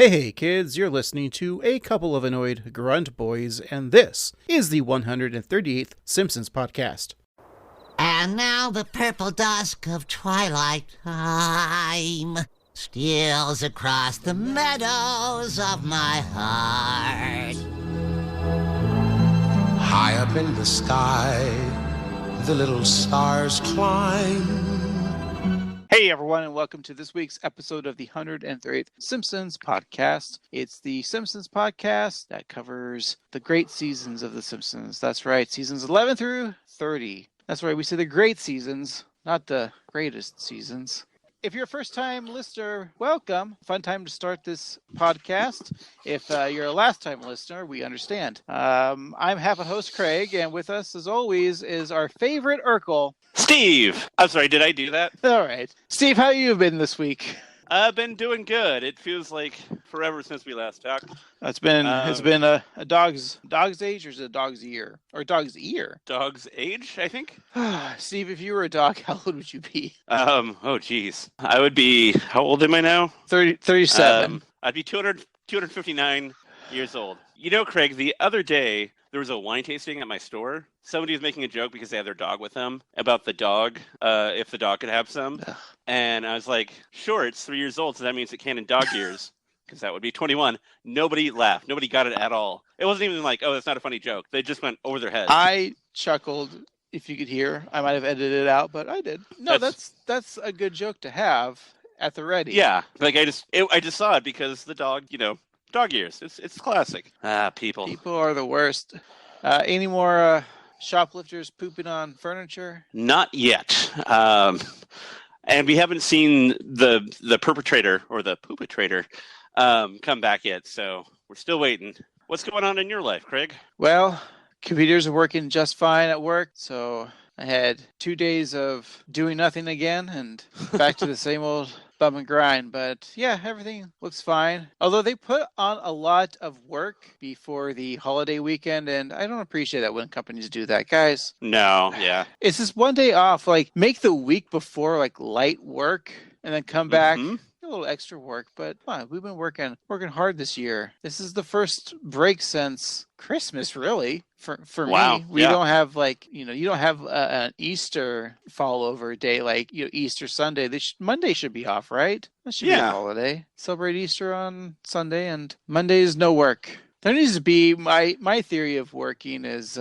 Hey kids, you're listening to A Couple of Annoyed Grunt Boys, and this is the 138th Simpsons podcast. And now the purple dusk of twilight time steals across the meadows of my heart. High up in the sky, the little stars climb. Hey everyone, and welcome to this week's episode of the 138th Simpsons podcast. It's the Simpsons podcast that covers the great seasons of the Simpsons. That's right, seasons 11 through 30. That's right, we say the great seasons, not the greatest seasons. If you're a first-time listener, welcome. Fun time to start this podcast. If you're a last-time listener, we understand. I'm half a host, Craig, and with us, as always, is our favorite Urkel, Steve! I'm sorry, did I do that? All right. Steve, how you been this week? I've been doing good. It feels like forever since we last talked. It's been a dog's age, or is it a dog's year? Or dog's ear? Dog's age, I think? Steve, if you were a dog, how old would you be? Oh geez. I would be, how old am I now? 37. I'd be 259 years old. You know, Craig, the other day, there was a wine tasting at my store. Somebody was making a joke because they had their dog with them about the dog, if the dog could have some. Ugh. And I was like, sure, it's 3 years old, so that means it can in dog years, because that would be 21. Nobody laughed. Nobody got it at all. It wasn't even like, oh, that's not a funny joke. They just went over their heads. I chuckled, if you could hear. I might have edited it out, but I did. No, that's a good joke to have at the ready. Yeah, like I just saw it because the dog, dog years. It's classic. People. People are the worst. Any more shoplifters pooping on furniture? Not yet. And we haven't seen the perpetrator or the poopatrator come back yet, so we're still waiting. What's going on in your life, Craig? Well, computers are working just fine at work, so I had 2 days of doing nothing again and back to the same old bum and grind. But yeah, everything looks fine. Although they put on a lot of work before the holiday weekend, and I don't appreciate that when companies do that, guys. No, yeah. It's just one day off. Like, make the week before like light work and then come back. Mm-hmm. A little extra work, but come on, we've been working hard this year. This is the first break since Christmas, really, for Wow. me. We Yeah. don't have you don't have an Easter fall over day like Easter Sunday. Monday should be off, right? That should be a Yeah. holiday. Celebrate Easter on Sunday, and Monday is no work. There needs to be my theory of working is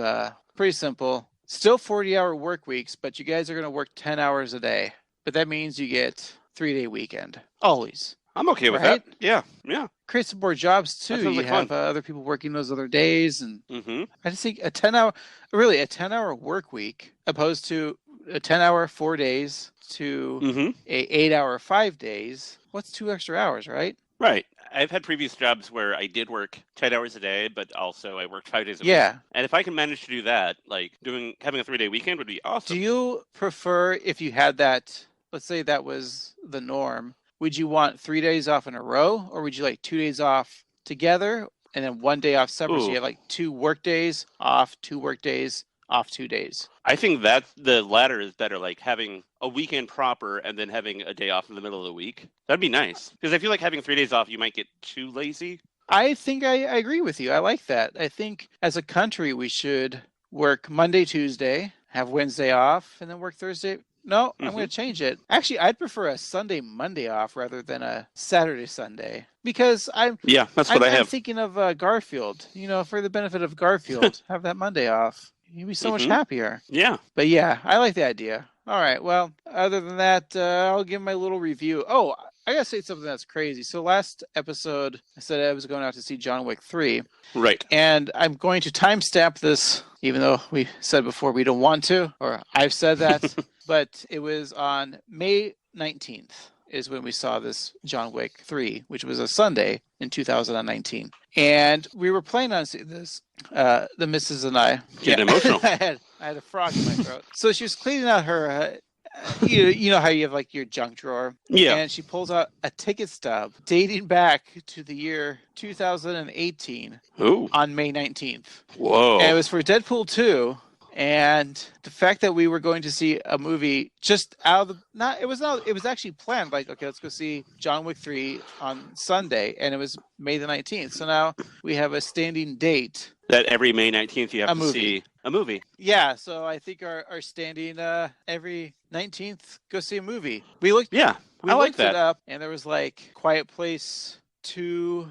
pretty simple. Still 40-hour work weeks, but you guys are going to work 10 hours a day. But that means you get 3-day weekend. Always. I'm okay with Right? that. Yeah. Create some more jobs too. That sounds You like have fun. other people working those other days, and Mm-hmm. I just think a 10-hour work week opposed to a 10-hour 4 days to Mm-hmm. a 8-hour 5 days. What's 2 extra hours, right? Right. I've had previous jobs where I did work 10 hours a day, but also I worked 5 days a week. Yeah. And if I can manage to do that, like having a 3-day weekend would be awesome. Do you prefer, if you had that, let's say that was the norm, would you want 3 days off in a row, or would you like 2 days off together and then 1 day off separate? So Ooh. you have like 2 work days off, 2 work days off, 2 days. I think that the latter is better, like having a weekend proper and then having a day off in the middle of the week. That'd be nice. Because I feel like having 3 days off, you might get too lazy. I think I agree with you. I like that. I think as a country, we should work Monday, Tuesday, have Wednesday off, and then work Thursday. No, I'm going to change it. Actually, I'd prefer a Sunday, Monday off rather than a Saturday, Sunday. Because Yeah, that's what I I'm have. thinking of Garfield. For the benefit of Garfield, have that Monday off. You'd be so much Mhm. happier. Yeah. But yeah, I like the idea. All right. Well, other than that, I'll give my little review. Oh, I got to say something that's crazy. So last episode, I said I was going out to see John Wick 3. Right. And I'm going to timestamp this, even though we said before we don't want to, or I've said that. But it was on May 19th is when we saw this John Wick 3, which was a Sunday in 2019. And we were planning on seeing this, the missus and I. Getting emotional. I had a frog in my throat. So she was cleaning out her, you know how you have like your junk drawer? Yeah. And she pulls out a ticket stub dating back to the year 2018 Ooh. on May 19th. Whoa. And it was for Deadpool 2. And the fact that we were going to see a movie just out of the, it was actually planned. Like, okay, let's go see John Wick 3 on Sunday. And it was May the 19th. So now we have a standing date. That every May 19th you have to see a movie. Yeah, so I think our standing every 19th go see a movie. We looked I like that. It up, and there was like Quiet Place 2,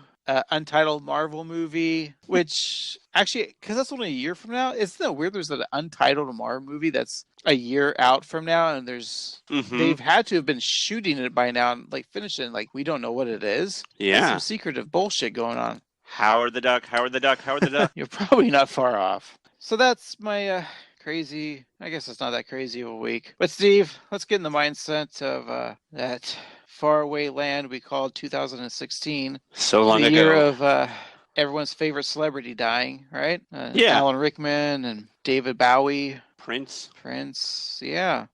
Untitled Marvel movie, which actually, because that's only a year from now, isn't that weird? There's an Untitled Marvel movie that's a year out from now, and they've had to have been shooting it by now and like finishing. Like, we don't know what it is. Yeah, there's some secretive bullshit going on. Howard the Duck. You're probably not far off. So that's my crazy, I guess it's not that crazy of a week. But Steve, let's get in the mindset of that faraway land we called 2016. So long ago. The year of everyone's favorite celebrity dying, right? Alan Rickman and David Bowie. Prince, yeah.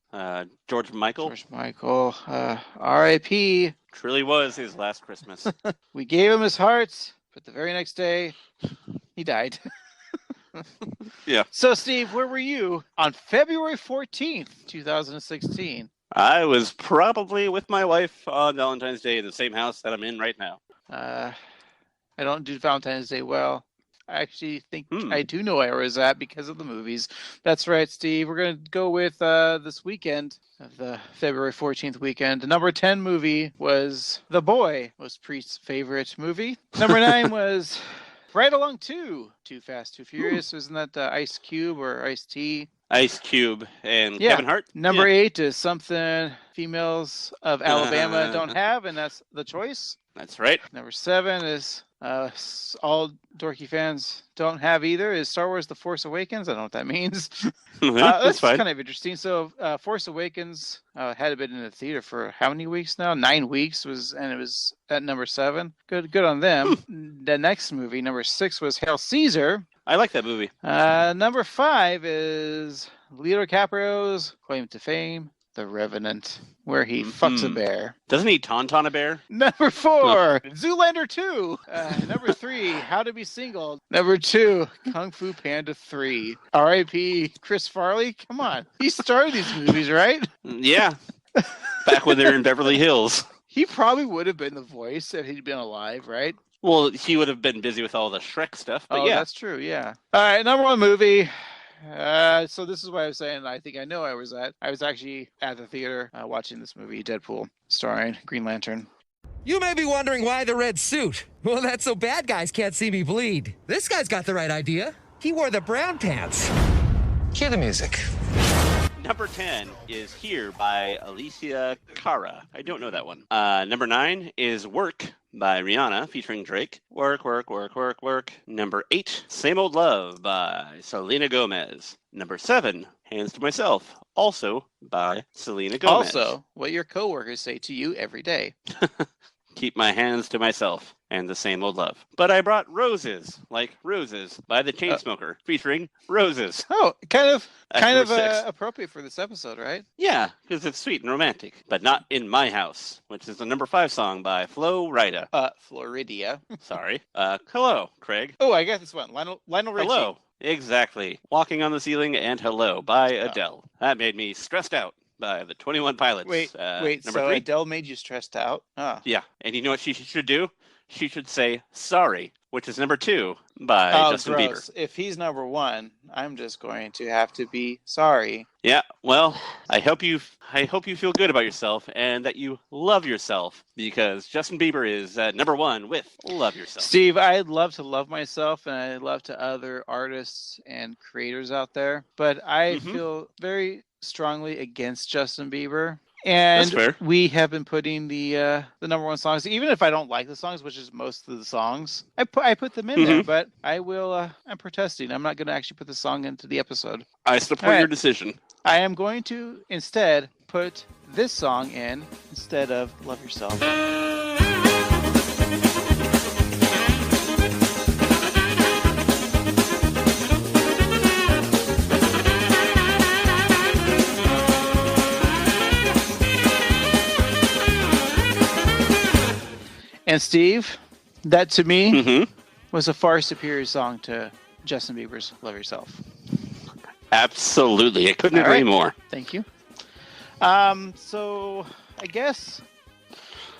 George Michael. R.I.P. Truly was his last Christmas. We gave him his heart, but the very next day, he died. Yeah. So, Steve, where were you on February 14th, 2016? I was probably with my wife on Valentine's Day in the same house that I'm in right now. I don't do Valentine's Day well. I actually think I do know where I was at because of the movies. That's right, Steve. We're going to go with this weekend, the February 14th weekend. The number 10 movie was The Boy, was Priest's favorite movie. Number 9 was Right Along 2, Too Fast, Too Furious. Isn't that Ice Cube or Ice-T? Ice Cube and Kevin Hart. Number 8 is something females of Alabama don't have, and that's The Choice. That's right. Number 7 is all dorky fans don't have either, is Star Wars The Force Awakens. I don't know what that means. That's fine. Kind of interesting. So Force Awakens had been in the theater for how many weeks now? 9 weeks, and it was at number 7. Good on them. The next movie, number 6, was Hail Caesar. I like that movie. Number 5 is Leonardo DiCaprio's claim to fame, The Revenant, where he fucks a bear. Doesn't he tauntaun a bear? Number 4, Zoolander 2. Number 3, How to Be Single. Number 2, Kung Fu Panda 3. R.I.P. Chris Farley. Come on. He started these movies, right? Yeah. Back when they were in Beverly Hills. He probably would have been the voice if he'd been alive, right? Well, he would have been busy with all the Shrek stuff, but yeah. That's true, yeah. All right, number 1 movie. So this is why I was saying I think I know I was at. I was actually at the theater watching this movie, Deadpool, starring Green Lantern. You may be wondering why the red suit. Well, that's so bad guys can't see me bleed. This guy's got the right idea. He wore the brown pants. Cue the music. Number 10 is Here by Alicia Cara. I don't know that one. Number 9 is Work by Rihanna featuring Drake. Work, work, work, work, work. Number 8, Same Old Love by Selena Gomez. Number 7, Hands to Myself, also by Selena Gomez. Also, what your coworkers say to you every day. Keep my hands to myself and the same old love. But I brought Roses, like Roses, by the Chainsmoker, featuring Roses. Oh, kind of Six. appropriate for this episode, right? Yeah, because it's sweet and romantic. But Not in My House, which is the number 5 song by Flo Rida. Floridia. Sorry. Hello, Craig. Oh, I got this one. Lionel Richie. Hello. Exactly. Walking on the Ceiling and Hello by Adele. That made me stressed out by the 21 Pilots. Wait, number so 3. Adele made you stressed out? Oh. Yeah, and you know what she should do? She should say Sorry, which is number 2 by Justin gross. Bieber. If he's number 1, I'm just going to have to be sorry. Yeah, well, I hope you feel good about yourself and that you love yourself, because Justin Bieber is number 1 with Love Yourself. Steve, I'd love to love myself, and I'd love to other artists and creators out there, but I feel very strongly against Justin Bieber. And That's fair. We have been putting the number 1 songs, even if I don't like the songs, which is most of the songs, I put them in there, but I will, I'm protesting. I'm not going to actually put the song into the episode. I support your decision. I am going to instead put this song in instead of Love Yourself. And Steve, that to me was a far superior song to Justin Bieber's Love Yourself. Absolutely. I couldn't All agree right. more. Thank you. So I guess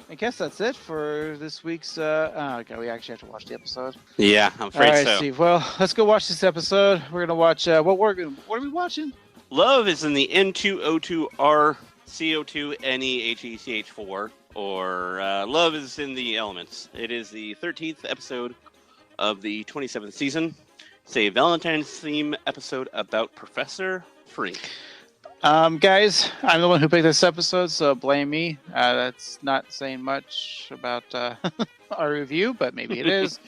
that's it for this week's. Okay, we actually have to watch the episode. Yeah, I'm All afraid right, so. Steve. Well, let's go watch this episode. We're gonna watch. What are we watching? Love is in the N2-O2-Ar-CO2-Ne-He-CH4, or Love is in the Elements. It is the 13th episode of the 27th season. It's a Valentine's theme episode about Professor Frink. Guys, I'm the one who picked this episode, so blame me. That's not saying much about our review, but maybe it is.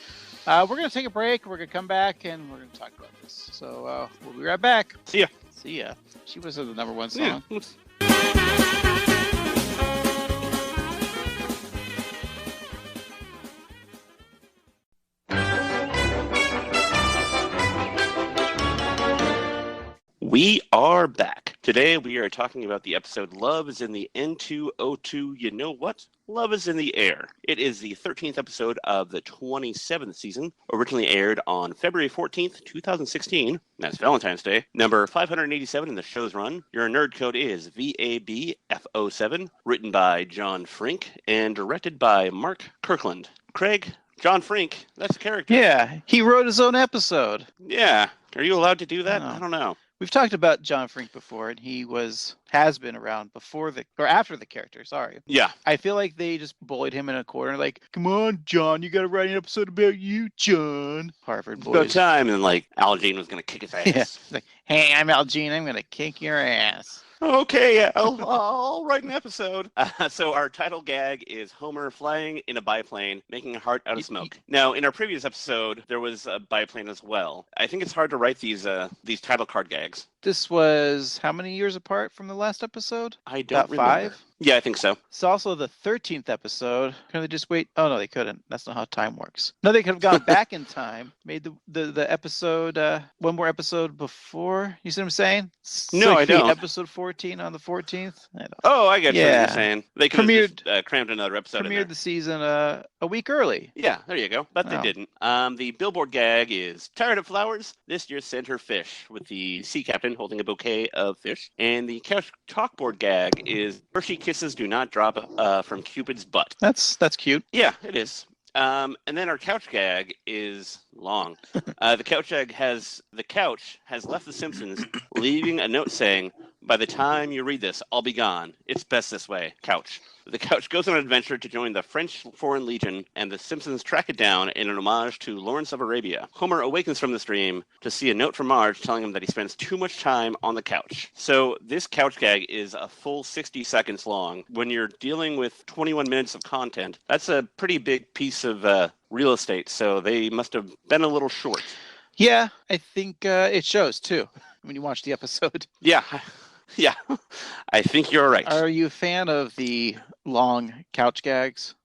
We're going to take a break. We're going to come back, and we're going to talk about this. So we'll be right back. See ya. See ya. She was the number one song. Yeah. We are back. Today we are talking about the episode Love is in the N2-O2-You-Know-What? Love is in the Air. It is the 13th episode of the 27th season, originally aired on February 14th, 2016. That's Valentine's Day. Number 587 in the show's run. Your nerd code is VABF07, written by John Frink and directed by Mark Kirkland. Craig, John Frink, that's a character. Yeah, he wrote his own episode. Yeah. Are you allowed to do that? No. I don't know. We've talked about John Frink before, and he has been around after the character. Sorry. Yeah. I feel like they just bullied him in a corner, like, "Come on, John, you got to write an episode about you, John." Harvard It's about boys. time, and like Al Jean was gonna kick his ass. Yeah. It's like, "Hey, I'm Al Jean. I'm gonna kick your ass." Okay, I'll write an episode. So our title gag is Homer flying in a biplane, making a heart out of smoke. Now, in our previous episode, there was a biplane as well. I think it's hard to write these title card gags. This was how many years apart from the last episode? I don't About remember. 5? Yeah, I think so. It's also the 13th episode. Can they just wait? Oh, no, they couldn't. That's not how time works. No, they could have gone back in time, made the episode, one more episode before. You see what I'm saying? No, I don't. Episode 14 on the 14th. I don't. Oh, I get what Yeah. you're saying. They could have just, crammed another episode in there. Premiered the season a week early. Yeah, there you go. But they Oh. didn't. The billboard gag is tired of flowers. This year sent her fish, with the sea captain holding a bouquet of fish. And the couch chalkboard gag is Hershey kisses do not drop from Cupid's butt. That's cute. Yeah, it is. And then our couch gag is long. The couch has left The Simpsons, leaving a note saying, "By the time you read this, I'll be gone. It's best this way. Couch." The couch goes on an adventure to join the French Foreign Legion, and the Simpsons track it down in an homage to Lawrence of Arabia. Homer awakens from this dream to see a note from Marge telling him that he spends too much time on the couch. So this couch gag is a full 60 seconds long. When you're dealing with 21 minutes of content, that's a pretty big piece of real estate, so they must have been a little short. Yeah, I think it shows too when you watch the episode. Yeah. Yeah, I think you're right. Are you a fan of the long couch gags?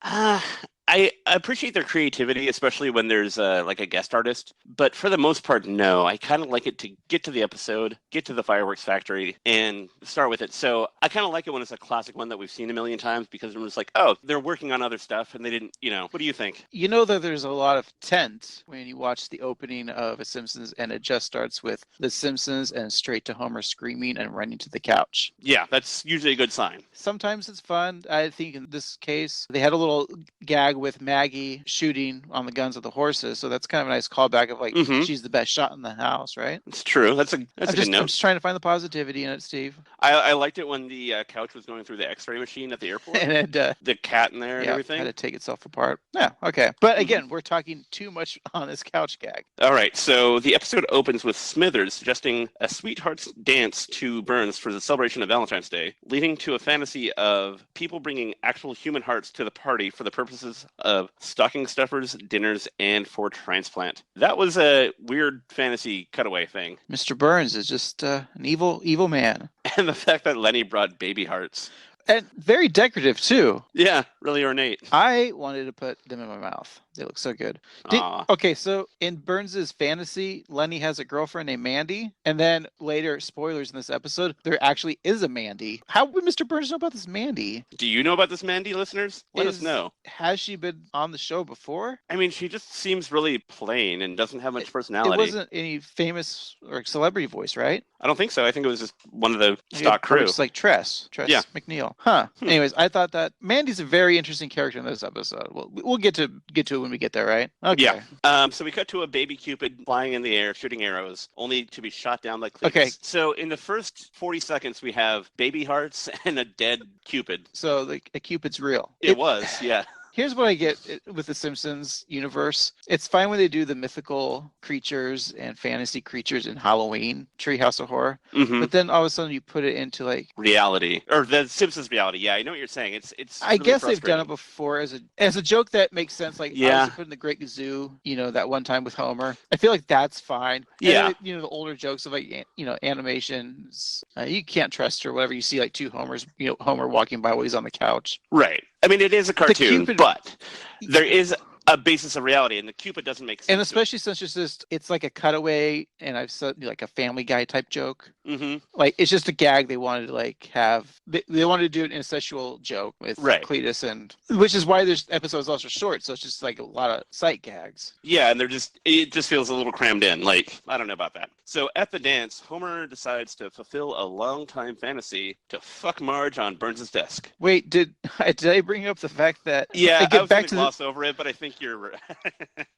I appreciate their creativity, especially when there's like a guest artist. But for the most part, no. I kind of like it to get to the episode, get to the fireworks factory, and start with it. So I kind of like it when it's a classic one that we've seen a million times, because it was like, oh, they're working on other stuff, and they didn't, what do you think? You know that there's a lot of tent when you watch the opening of A Simpsons, and it just starts with The Simpsons and straight to Homer screaming and running to the couch. Yeah, that's usually a good sign. Sometimes it's fun. I think in this case, they had a little gag with Maggie shooting on the guns of the horses, so that's kind of a nice callback of like, she's the best shot in the house, right? It's true. That's a good note. I'm just trying to find the positivity in it, Steve. I liked it when the couch was going through the X-ray machine at the airport. And the cat in there and everything. Had to take itself apart. Yeah, okay. But again, we're talking too much on this couch gag. All right, so the episode opens with Smithers suggesting a sweetheart's dance to Burns for the celebration of Valentine's Day, leading to a fantasy of people bringing actual human hearts to the party for the purposes of stocking stuffers, dinners, and for transplant. That was a weird fantasy cutaway thing. Mr. Burns is just an evil man. And the fact that Lenny brought baby hearts. And very decorative, too. Yeah, really ornate. I wanted to put them in my mouth. They look so good. Aw. Okay, so in Burns's fantasy, Lenny has a girlfriend named Mandy, and then later, spoilers in this episode, there actually is a Mandy. How would Mr. Burns know about this Mandy? Do you know about this Mandy, listeners? Let us know. Has she been on the show before? I mean, she just seems really plain and doesn't have much personality. It wasn't any famous or celebrity voice, right? I don't think so. I think it was just one of the stock crew. It's like Tress McNeil. Huh. Anyways, I thought that Mandy's a very interesting character in this episode. We'll get to it when we get there, right? Okay. Yeah. So we cut to a baby Cupid flying in the air, shooting arrows, only to be shot down like Cletus. Okay. So in the first 40 seconds, we have baby hearts and a dead Cupid. So a Cupid's real. It was, yeah. Here's what I get with the Simpsons universe. It's fine when they do the mythical creatures and fantasy creatures in Halloween, Treehouse of Horror. Mm-hmm. But then all of a sudden you put it into like reality, or the Simpsons reality. Yeah, I know what you're saying. It's. I guess they've done it before as a joke that makes sense. Like I was putting the Great Gazoo, that one time with Homer. I feel like that's fine. Yeah. And, the older jokes of like animations, you can't trust or whatever. You see like two Homers, Homer walking by while he's on the couch. Right. I mean, it is a cartoon, but there is a basis of reality, and the Cupid doesn't make sense. And especially since it's like a cutaway, and I've said like a Family Guy type joke. Mm-hmm. Like it's just a gag they wanted to like have. They wanted to do an incestual joke with Cletus, and which is why this episode is also short. So it's just like a lot of sight gags. Yeah, and it just feels a little crammed in. Like I don't know about that. So at the dance, Homer decides to fulfill a long-time fantasy to fuck Marge on Burns' desk. Wait, did I bring up the fact that? Yeah, I was going to gloss over it, but I think you're.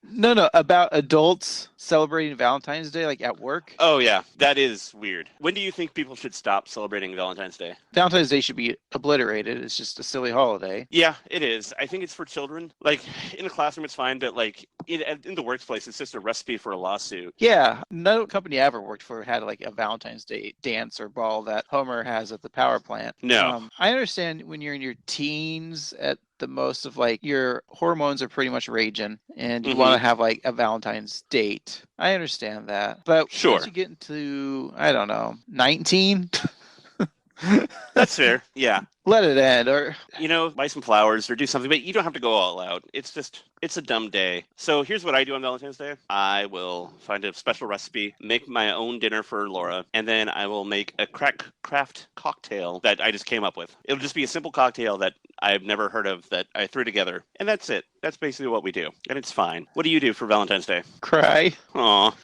No, about adults celebrating Valentine's Day, like at work. Oh yeah, that is weird. When do you think people should stop celebrating Valentine's Day? Valentine's Day should be obliterated. It's just a silly holiday. Yeah, it is. I think it's for children. Like in a classroom, it's fine, but like in the workplace, it's just a recipe for a lawsuit. Yeah, no company I ever worked for had like a Valentine's Day dance or ball that Homer has at the power plant. No, I understand when you're in your teens at the most of like your hormones are pretty much raging and you want to have like a Valentine's date. I understand that. But once you get into, I don't know, 19, that's fair. Yeah. Let it end, or buy some flowers or do something, but you don't have to go all out. It's a dumb day. So here's what I do on Valentine's Day. I will find a special recipe, make my own dinner for Laura, and then I will make a craft cocktail that I just came up with. It'll just be a simple cocktail that I've never heard of that I threw together, and that's it. That's basically what we do, and it's fine. What do you do for Valentine's Day? Cry. Aw.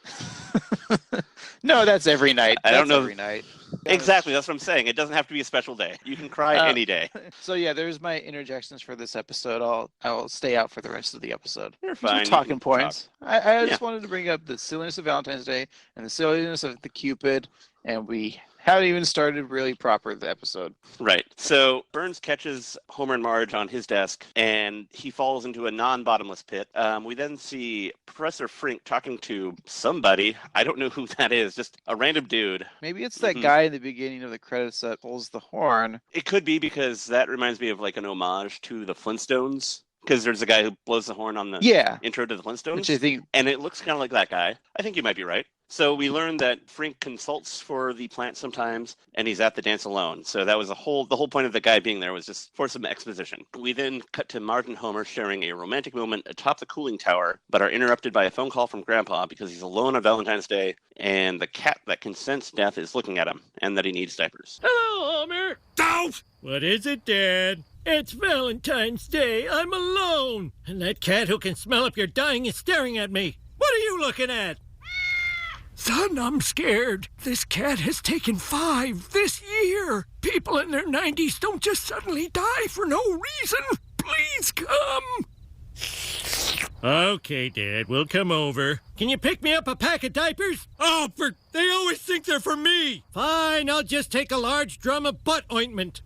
No, that's every night. I don't know. Every night. Exactly, that's what I'm saying. It doesn't have to be a special day. You can cry any day. So yeah, there's my interjections for this episode. I'll stay out for the rest of the episode. You're fine. Some talking points. I just wanted to bring up the silliness of Valentine's Day and the silliness of the Cupid, and we haven't even started really proper the episode. Right. So Burns catches Homer and Marge on his desk, and he falls into a non-bottomless pit. We then see Professor Frink talking to somebody. I don't know who that is. Just a random dude. Maybe it's that guy in the beginning of the credits that pulls the horn. It could be, because that reminds me of like an homage to the Flintstones. Because there's a guy who blows the horn on the intro to the Flintstones. Which I think... And it looks kind of like that guy. I think you might be right. So we learned that Frink consults for the plant sometimes, and he's at the dance alone. So that was the whole point of the guy being there was just for some exposition. We then cut to Marge and Homer sharing a romantic moment atop the cooling tower, but are interrupted by a phone call from Grampa because he's alone on Valentine's Day, and the cat that can sense death is looking at him, and that he needs diapers. Hello, Homer. Don't! What is it, Dad? It's Valentine's Day. I'm alone. And that cat who can smell up your dying is staring at me. What are you looking at? Son, I'm scared. This cat has taken 5 this year. People in their 90s don't just suddenly die for no reason. Please come. Okay, Dad, we'll come over. Can you pick me up a pack of diapers? Oh, they always think they're for me. Fine, I'll just take a large drum of butt ointment.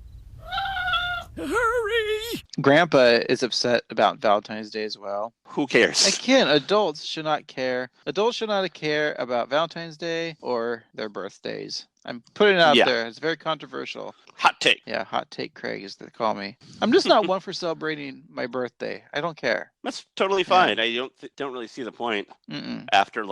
Hurry! Grampa is upset about Valentine's Day as well. Who cares? Again, adults should not care. Adults should not care about Valentine's Day or their birthdays. I'm putting it out there. It's very controversial. Hot take. Yeah, hot take Craig, as they call me. I'm just not one for celebrating my birthday. I don't care. That's totally fine. I don't really see the point. Mm-mm. After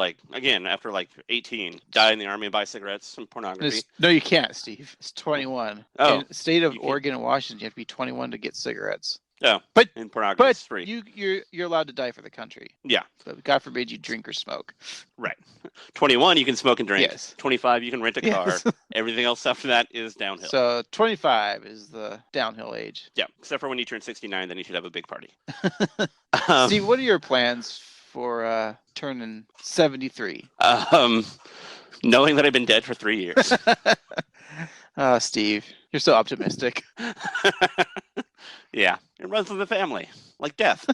18, die in the army and buy cigarettes and pornography. No, you can't, Steve. It's 21. Oh, in the state of Oregon and Washington, you have to be 21 to get cigarettes. Oh, But in pornography, but it's free. you're allowed to die for the country. Yeah, So God forbid you drink or smoke. right. 21, you can smoke and drink. Yes. 25, you can rent a car. Yes. Everything else after that is downhill. So 25 is the downhill age. Yeah, except for when you turn 69, then you should have a big party. Steve, what are your plans for turning 73? Knowing that I've been dead for 3 years. Steve, you're so optimistic. Yeah, it runs in the family, like death.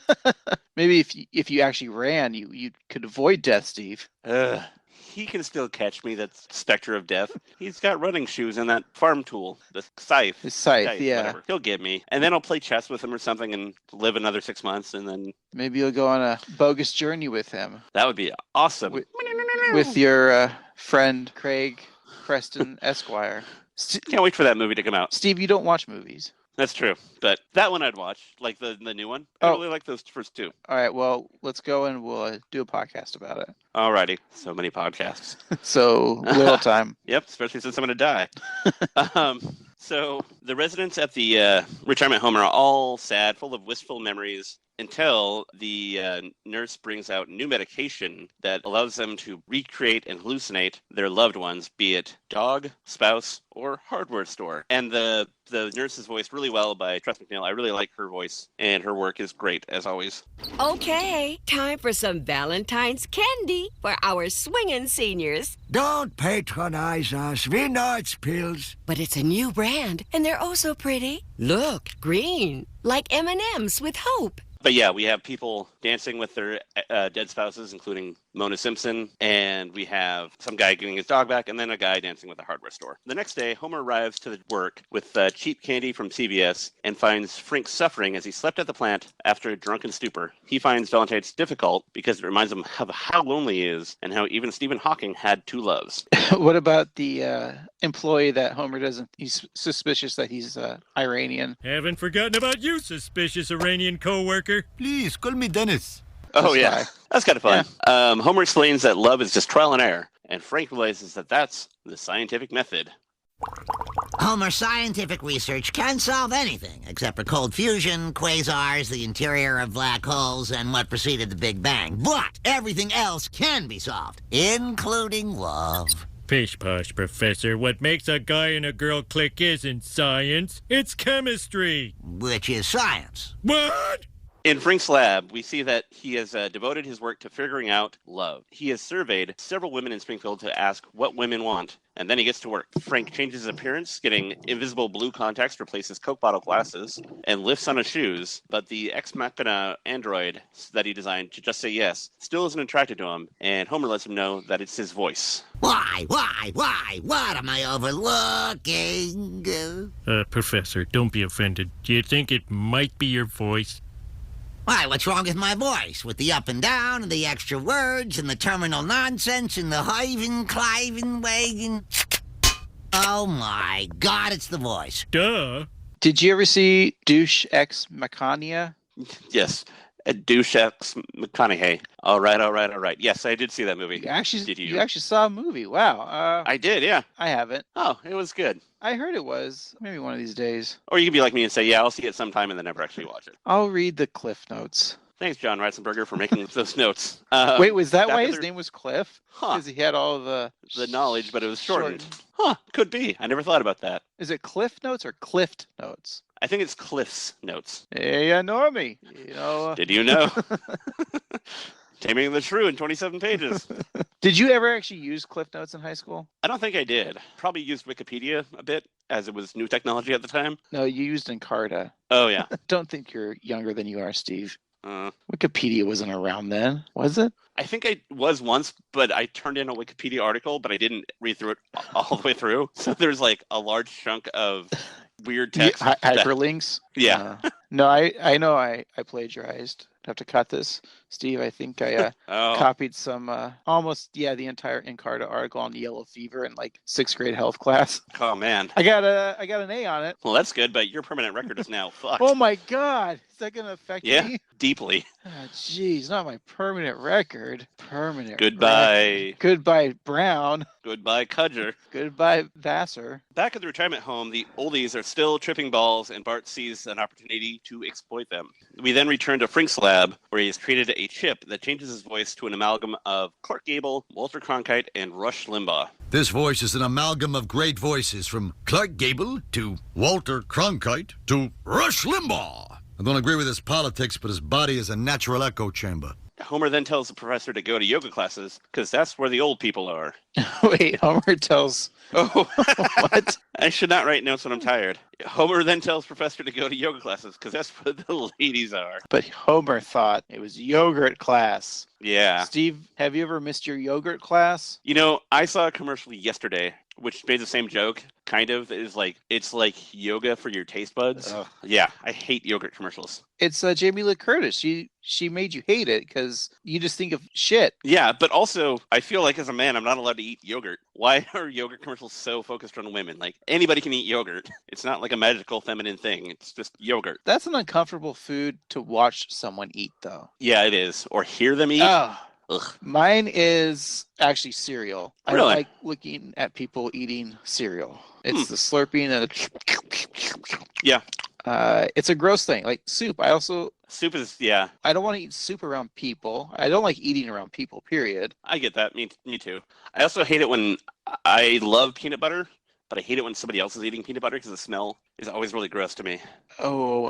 Maybe if you actually ran, you could avoid death, Steve. He can still catch me, that specter of death. He's got running shoes and that farm tool, the scythe. His scythe, yeah. Whatever. He'll get me. And then I'll play chess with him or something and live another 6 months, and then... Maybe you'll go on a bogus journey with him. That would be awesome. With your friend, Craig Preston Esquire. Can't wait for that movie to come out. Steve, you don't watch movies. That's true. But that one I'd watch, like the new one. I really like those first two. All right, well, let's go and we'll do a podcast about it. Alrighty. So many podcasts. So little time. Yep, especially since I'm going to die. So the residents at the retirement home are all sad, full of wistful memories, until the nurse brings out new medication that allows them to recreate and hallucinate their loved ones, be it dog, spouse, or hardware store. And the nurse is voiced really well by Tress MacNeille. I really like her voice, and her work is great, as always. Okay, time for some Valentine's candy for our swingin' seniors. Don't patronize us. We know it's pills. But it's a new brand, and they're oh so pretty. Look, green, like M&M's with hope. But yeah, we have people dancing with their dead spouses, including Mona Simpson, and we have some guy getting his dog back, and then a guy dancing with a hardware store. The next day, Homer arrives to work with cheap candy from CVS and finds Frink suffering as he slept at the plant after a drunken stupor. He finds Valentine's difficult because it reminds him of how lonely he is and how even Stephen Hawking had two loves. What about the employee that Homer doesn't? He's suspicious that he's Iranian. Haven't forgotten about you, suspicious Iranian co-worker. Please, call me Dennis. Oh, yeah. That's kind of fun. Yeah. Homer explains that love is just trial and error, and Frank realizes that that's the scientific method. Homer's scientific research can solve anything, except for cold fusion, quasars, the interior of black holes, and what preceded the Big Bang. But everything else can be solved, including love. Pish posh, Professor. What makes a guy and a girl click isn't science. It's chemistry. Which is science. What? In Frank's lab, we see that he has devoted his work to figuring out love. He has surveyed several women in Springfield to ask what women want, and then he gets to work. Frank changes his appearance, getting invisible blue contacts to replace his Coke bottle glasses, and lifts on his shoes, but the Ex Machina android that he designed to just say yes still isn't attracted to him, and Homer lets him know that it's his voice. Why? What am I overlooking? Professor, don't be offended. Do you think it might be your voice? Why, what's wrong with my voice? With the up and down, and the extra words, and the terminal nonsense, and the hiving, cliving, wagging. Oh my God, it's the voice. Duh. Did you ever see Douche Ex Machina? Yes. Douche Ex McConaughey. All right. Yes, I did see that movie. You actually saw a movie. Wow. I did, yeah. I haven't. Oh, it was good. I heard it was. Maybe one of these days. Or you can be like me and say, yeah, I'll see it sometime and then never actually watch it. I'll read the Cliff Notes. Thanks, John Ratzenberger, for making those notes. Wait, was that why his name was Cliff? Huh. Because he had all the knowledge, but it was shortened. Huh, could be. I never thought about that. Is it Cliff Notes or Clift Notes? I think it's Cliff's Notes. Hey, Normie. You know. Did you know? Taming the Shrew in 27 pages. Did you ever actually use Cliff Notes in high school? I don't think I did. Probably used Wikipedia a bit, as it was new technology at the time. No, you used Encarta. Oh, yeah. Don't think you're younger than you are, Steve. Wikipedia wasn't around then, was it? I think I was once, but I turned in a Wikipedia article, but I didn't read through it all the way through. So there's like a large chunk of weird text. Hyperlinks? Yeah. No, I know I plagiarized. I have to cut this. Steve, I think I copied some the entire Encarta article on yellow fever in like 6th grade health class. Oh man. I got an A on it. Well, that's good, but your permanent record is now fucked. Oh my God. Is that gonna affect me? Yeah, deeply. Jeez, not my permanent record. Goodbye. Goodbye, Brown. Goodbye, Cudger. Goodbye, Vassar. Back at the retirement home, the oldies are still tripping balls, and Bart sees an opportunity ability to exploit them. We then return to Frink's lab, where he has created a chip that changes his voice to an amalgam of Clark Gable, Walter Cronkite, and Rush Limbaugh. This voice is an amalgam of great voices, from Clark Gable to Walter Cronkite to Rush Limbaugh. I don't agree with his politics, but his body is a natural echo chamber. Homer then tells the professor to go to yoga classes, because that's where the old people are. Wait, Homer tells... Oh, what? I should not write notes when I'm tired. Homer then tells Professor to go to yoga classes, because that's where the ladies are. But Homer thought it was yogurt class. Yeah. Steve, have you ever missed your yogurt class? You know, I saw a commercial yesterday, which made the same joke, kind of. It's like yoga for your taste buds. Ugh. Yeah, I hate yogurt commercials. It's Jamie Lee Curtis. She made you hate it because you just think of shit. Yeah, but also, I feel like as a man, I'm not allowed to eat yogurt. Why are yogurt commercials so focused on women? Like, anybody can eat yogurt. It's not like a magical feminine thing. It's just yogurt. That's an uncomfortable food to watch someone eat, though. Yeah, it is. Or hear them eat. Oh. Ugh. Mine is actually cereal. Really? I like looking at people eating cereal. It's the slurping and the... Yeah. It's a gross thing. Like soup. Soup is, yeah. I don't want to eat soup around people. I don't like eating around people, period. I get that. Me too. I also hate it when I love peanut butter, but I hate it when somebody else is eating peanut butter because the smell is always really gross to me. Oh,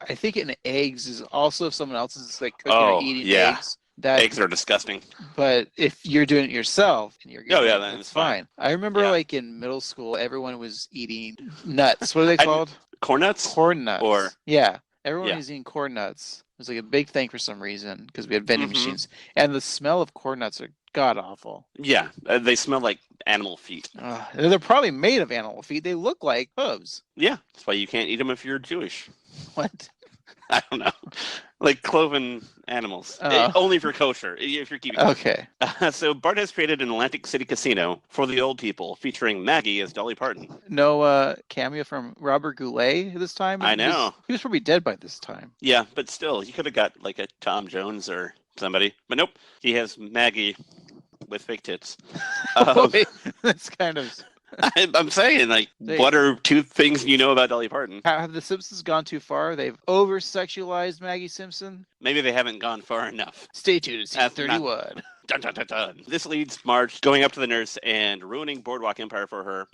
I think in eggs is also if someone else is like cooking or eating eggs. Eggs are disgusting. But if you're doing it yourself and you're getting then it's fine. I remember like in middle school, everyone was eating nuts. What are they called? Corn nuts? Corn nuts. Or yeah, everyone was eating corn nuts. It was like a big thing for some reason because we had vending machines, and the smell of corn nuts are god awful. Yeah, they smell like animal feet. They're probably made of animal feet. They look like hooves. Yeah, that's why you can't eat them if you're Jewish. What? I don't know. Like cloven animals. Only for kosher, if you're keeping Okay. So Bart has created an Atlantic City casino for the old people, featuring Maggie as Dolly Parton. No cameo from Robert Goulet this time? I know. He was probably dead by this time. Yeah, but still, you could have got like a Tom Jones or somebody. But nope, he has Maggie with fake tits. Wait, that's kind of... I'm saying, like, what are two things you know about Dolly Parton? Have the Simpsons gone too far? They've over-sexualized Maggie Simpson? Maybe they haven't gone far enough. Stay tuned to season 31. Dun, dun, dun, dun. This leads Marge going up to the nurse and ruining Boardwalk Empire for her.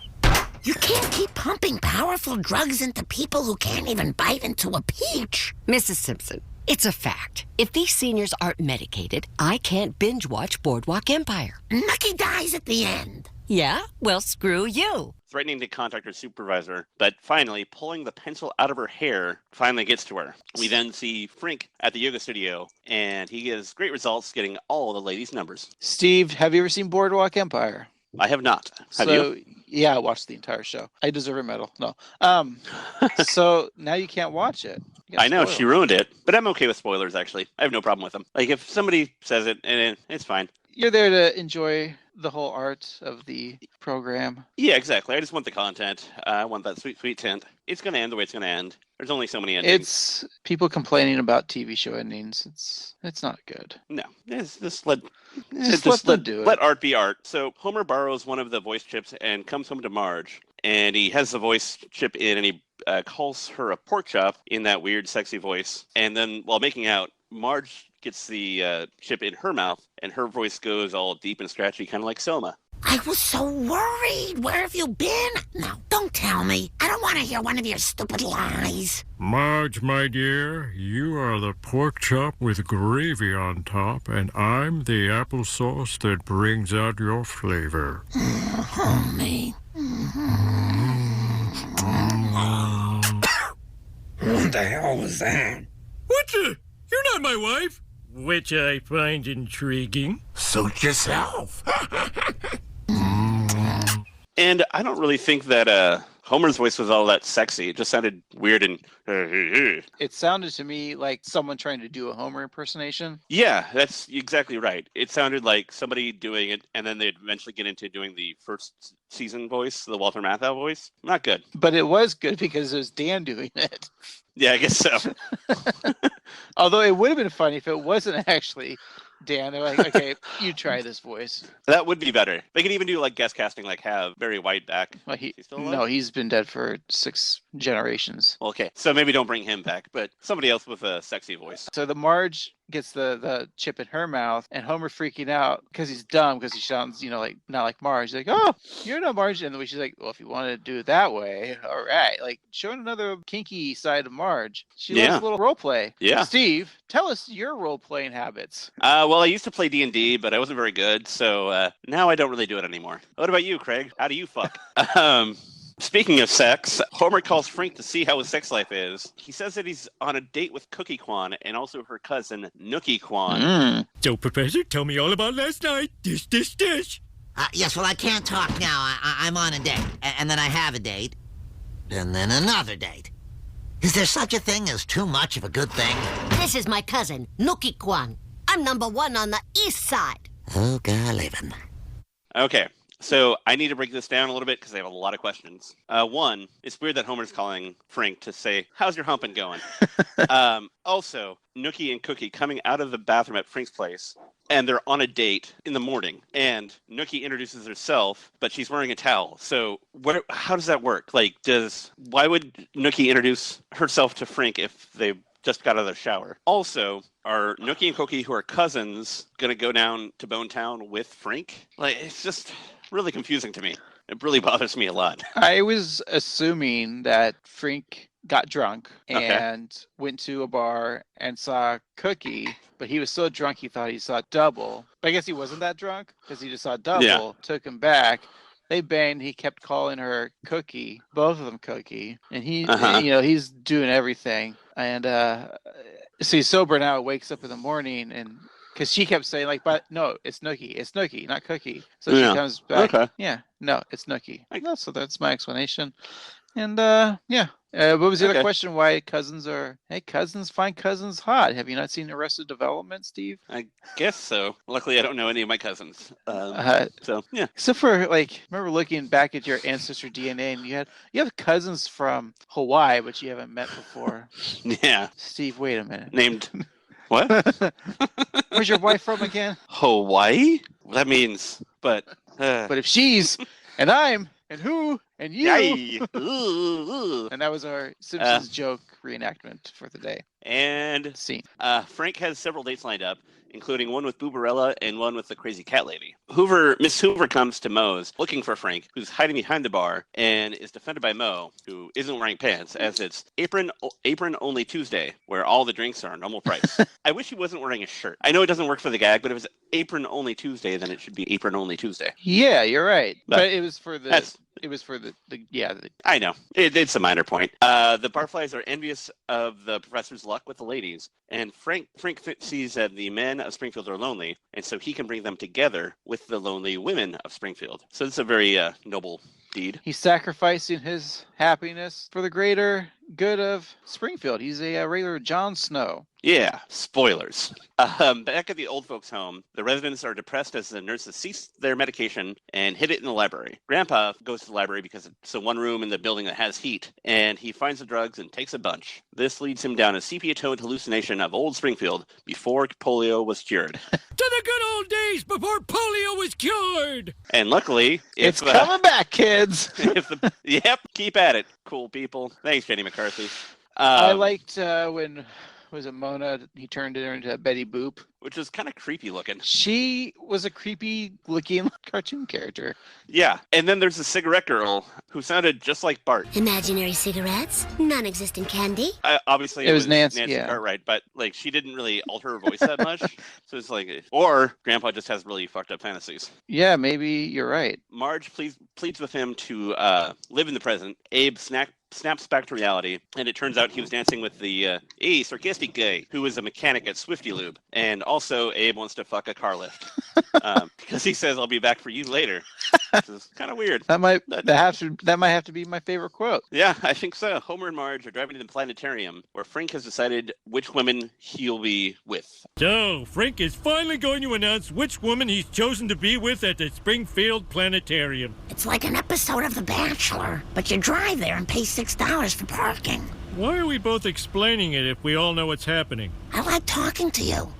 You can't keep pumping powerful drugs into people who can't even bite into a peach. Mrs. Simpson, it's a fact. If these seniors aren't medicated, I can't binge watch Boardwalk Empire. Nucky dies at the end. Yeah? Well, screw you. Threatening to contact her supervisor, but finally pulling the pencil out of her hair finally gets to her. We then see Frink at the yoga studio, and he gets great results getting all the ladies' numbers. Steve, have you ever seen Boardwalk Empire? I have not. Have you? Yeah, I watched the entire show. I deserve a medal. No. So now you can't watch it. I know, she ruined it, but I'm okay with spoilers, actually. I have no problem with them. Like, if somebody says it, and it's fine. You're there to enjoy the whole art of the program. Yeah, exactly. I just want the content. I want that sweet, sweet tint. It's going to end the way it's going to end. There's only so many endings. It's people complaining about TV show endings. It's not good. No, just let them do it. Let art be art. So Homer borrows one of the voice chips and comes home to Marge. And he has the voice chip in, and he calls her a pork chop in that weird, sexy voice. And then while making out, Marge gets the chip in her mouth, and her voice goes all deep and scratchy, kind of like Selma. I was so worried. Where have you been? No, don't tell me. I don't want to hear one of your stupid lies. Marge, my dear, you are the pork chop with gravy on top, and I'm the applesauce that brings out your flavor. Homie. What the hell was that? What the? You're not my wife. Which I find intriguing. Suit yourself. And I don't really think that Homer's voice was all that sexy. It just sounded weird and... It sounded to me like someone trying to do a Homer impersonation. Yeah, that's exactly right. It sounded like somebody doing it, and then they'd eventually get into doing the first season voice, the Walter Matthau voice. Not good. But it was good because it was Dan doing it. Yeah, I guess so. Although it would have been funny if it wasn't actually Dan. They're like, okay, you try this voice. That would be better. They could even do like guest casting, like have Barry White back. Well, Is he still alive? no, he's been dead for 6 generations. Okay, so maybe don't bring him back, but somebody else with a sexy voice. So the Marge gets the chip in her mouth, and Homer freaking out because he's dumb, because he sounds, like not like Marge. He's like, oh, you're not Marge. And the way she's like, well, if you want to do it that way, all right. Like, showing another kinky side of Marge. She loves a little role play. Yeah. Steve, tell us your role playing habits. Well, I used to play D&D, but I wasn't very good, so now I don't really do it anymore. What about you, Craig? How do you fuck? Speaking of sex, Homer calls Frink to see how his sex life is. He says that he's on a date with Cookie Kwan and also her cousin, Nookie Kwan. So, Professor, tell me all about last night. Dish. Yes, well, I can't talk now. I'm on a date. And then I have a date. And then another date. Is there such a thing as too much of a good thing? This is my cousin, Nookie Kwan. I'm number 1 on the east side. Oh, golly-vin. Okay. So I need to break this down a little bit because I have a lot of questions. One, it's weird that Homer's calling Frink to say, how's your humping going? Also, Nookie and Cookie coming out of the bathroom at Frink's place, and they're on a date in the morning. And Nookie introduces herself, but she's wearing a towel. So how does that work? Like, why would Nookie introduce herself to Frink if they just got out of the shower? Also, are Nookie and Cookie, who are cousins, going to go down to Bone Town with Frink? Like, it's just really confusing to me. It really bothers me a lot. I was assuming that Frink got drunk and went to a bar and saw Cookie, but he was so drunk he thought he saw double. But I guess he wasn't that drunk because he just saw double, took him back. They banged. He kept calling her Cookie, both of them Cookie, and he, he's doing everything. And so he's sober now. Wakes up in the morning, and because she kept saying like, "But no, it's Nookie, not Cookie." So she comes back. Yeah, no, it's Nookie. So that's my explanation. And what was the other question? Why cousins find cousins hot? Have you not seen Arrested Development, Steve? I guess so. Luckily, I don't know any of my cousins. So yeah. Except for remember looking back at your ancestor DNA, and you have cousins from Hawaii, but you haven't met before. Yeah. Steve, wait a minute. Named what? Where's your wife from again? Hawaii? That means, but if she's and I'm and who and you. And that was our Simpsons joke reenactment for the day. And scene. Frank has several dates lined up, including one with Booberella and one with the crazy cat lady. Miss Hoover comes to Moe's looking for Frank, who's hiding behind the bar, and is defended by Moe, who isn't wearing pants, as it's apron only Tuesday, where all the drinks are normal price. I wish he wasn't wearing a shirt. I know it doesn't work for the gag, but if it's apron only Tuesday, then it should be apron only Tuesday. Yeah, you're right. But it was for the. I know. It's a minor point. The barflies are envious of the professor's luck with the ladies, and Frank sees that the men of Springfield are lonely, and so he can bring them together with the lonely women of Springfield. So it's a very noble deed. He's sacrificing his happiness for the greater good of Springfield. He's a regular Jon Snow. Yeah, spoilers. Back at the old folks' home, the residents are depressed as the nurses cease their medication and hid it in the library. Grampa goes to the library because it's the one room in the building that has heat, and he finds the drugs and takes a bunch. This leads him down a sepia-toned hallucination of old Springfield before polio was cured. To the good old days before polio was cured! And luckily, it's coming back, kids! Yep, keep at it, cool people. Thanks, Jenny McCarthy. I liked when... Was it Mona? He turned her into Betty Boop. Which was kind of creepy looking. She was a creepy looking cartoon character. Yeah. And then there's the cigarette girl who sounded just like Bart. Imaginary cigarettes? Non-existent candy? Obviously, it was Nancy Cartwright, but she didn't really alter her voice that much. So it's or Grandpa just has really fucked up fantasies. Yeah, maybe you're right. Marge pleads with him to live in the present. Abe snaps back to reality, and it turns out he was dancing with the sarcastic guy who was a mechanic at Swifty Lube. And also, Abe wants to fuck a car lift because he says, "I'll be back for you later." Which is kind of weird. That might have to be my favorite quote. Yeah, I think so. Homer and Marge are driving to the planetarium, where Frink has decided which women he'll be with. So, Frink is finally going to announce which woman he's chosen to be with at the Springfield Planetarium. It's like an episode of The Bachelor, but you drive there and pay $6 for parking. Why are we both explaining it if we all know what's happening? I like talking to you.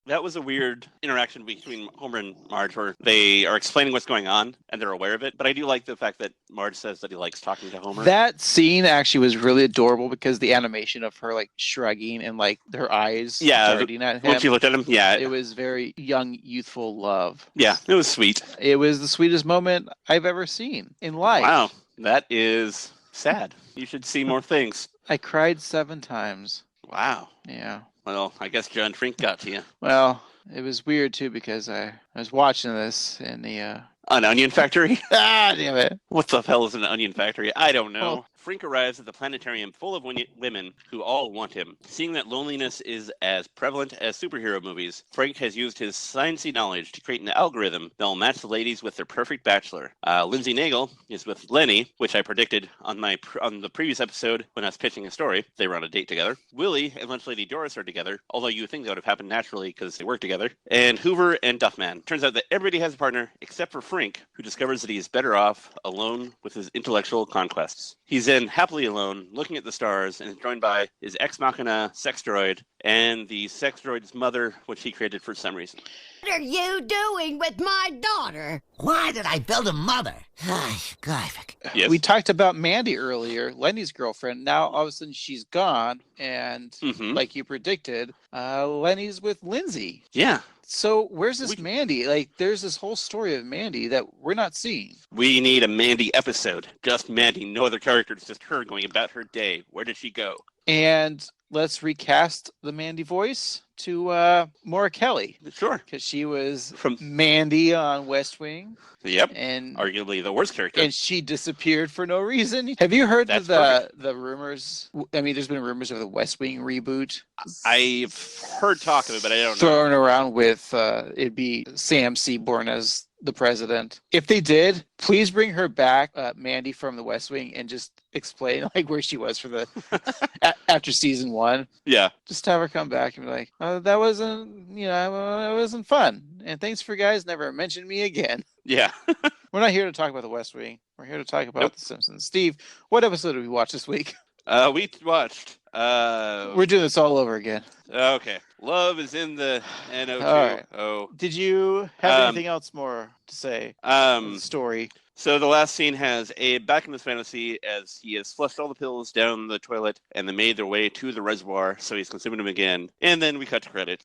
That was a weird interaction between Homer and Marge where they are explaining what's going on and they're aware of it. But I do like the fact that Marge says that he likes talking to Homer. That scene actually was really adorable because the animation of her like shrugging and like her eyes darting at him. When she looked at him, it was very young, youthful love. Yeah, it was sweet. It was the sweetest moment I've ever seen in life. Wow, that is sad. You should see more things. I cried 7 times. Wow. Yeah. Well, I guess John Frink got to you. Well, it was weird too because I was watching this in the An onion factory? Damn it. What the hell is an onion factory? I don't know. Well, Frink arrives at the planetarium full of women who all want him. Seeing that loneliness is as prevalent as superhero movies, Frink has used his sciencey knowledge to create an algorithm that will match the ladies with their perfect bachelor. Lindsay Nagel is with Lenny, which I predicted on the previous episode when I was pitching a story. They were on a date together. Willie and Lunch Lady Doris are together, although you would think that would have happened naturally because they work together. And Hoover and Duffman. Turns out that everybody has a partner except for Frink, who discovers that he is better off alone with his intellectual conquests. He's then happily alone, looking at the stars, and is joined by his ex machina sex droid and the sex droid's mother, which he created for some reason. What are you doing with my daughter? Why did I build a mother? God. Yes. We talked about Mandy earlier, Lenny's girlfriend. Now, all of a sudden, she's gone, and like you predicted, Lenny's with Lindsay. Yeah. So where's this Mandy? Like, there's this whole story of Mandy that we're not seeing. We need a Mandy episode. Just Mandy, no other characters, just her going about her day. Where did she go? And let's recast the Mandy voice to Maura Kelly. Sure. Because she was from Mandy on West Wing. Yep. And arguably the worst character. And she disappeared for no reason. Have you heard the rumors? I mean, there's been rumors of the West Wing reboot. I've heard talk of it, but I don't know. Thrown around with it'd be Sam Seaborn as the president. If they did, please bring her back, Mandy from the West Wing, and just explain like where she was for the after season 1. Yeah. Just have her come back and be like, that wasn't, it wasn't fun. And thanks for guys never mention me again. Yeah. We're not here to talk about the West Wing. We're here to talk about The Simpsons. Steve, what episode did we watch this week? We watched. We're doing this all over again. Okay. Love is in the N2-O2-Ar-CO2-Ne-He-CH4. Right. Did you have anything else more to say? Story. So the last scene has Abe back in his fantasy as he has flushed all the pills down the toilet and they made their way to the reservoir, so he's consuming them again. And then we cut to credit.